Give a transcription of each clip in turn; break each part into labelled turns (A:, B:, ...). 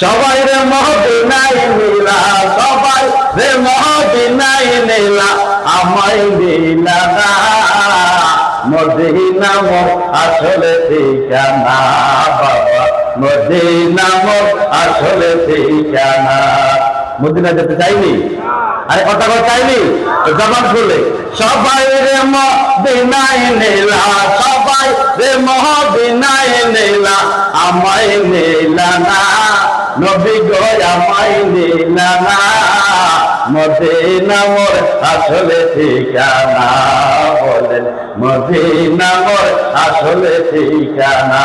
A: সবাই রে মদিনায় নিলা, সবাই রে মদিনায় নিলা, আমায় নিলা না। মদিনা মোর আসলে ঠিকানা বাবা, মদিনা মোর আসলে ঠিকানা। মদিনা যেতে চাইনি? আরে কথা কথা চাইনি? জবান খুলে সবাই রে মদিনায় নিলা, সবাই রে মদিনায় নিলা, আমায় নিলা না। নবী গো আমায় নিলা না। মদিনা মোর আসলে ঠিকানা, বলেন মদিনা মোর আসলে ঠিকানা।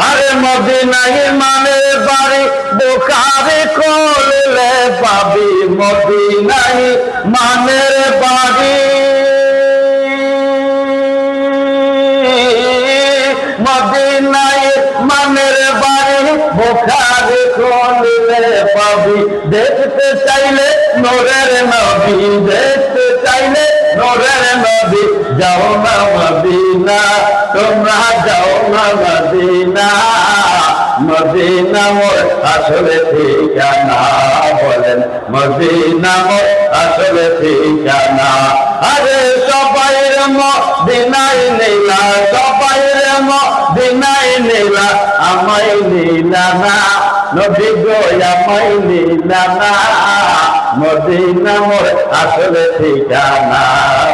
A: আরে মদিনায় মানে বাড়ি, বোকারে করলে পাবি। মদিনায় মানে বাড়ি, মদিনায় মানের বাড়ি, বোকারে করলে পাবি। দেখতে চাইলে নূরের নবী, দেখতে চাইলে নূরের নবী। যাও না মদিনা, তোমরা যাও না মদিনা। মদিনা মোর আসলে ঠিকানা, বলেন মদিনা মোর আসলে ঠিকানা। আরে সবাই রে মদিনায় নিলা, সবাই রে মদিনায় নিলা, আমায় নিলা না। নবী গো আমায় নিলা না। মদিনা মোর আসলে ঠিকানা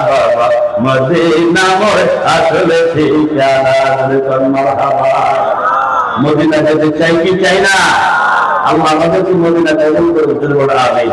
A: বাবা, মদিনা মোর আসলে ঠিকানা। মারহাবা। মদিনা যেতে চাই কি চাই না? আল্লাহ আমাদেরকে মদিনা কবুল করে। আমিন।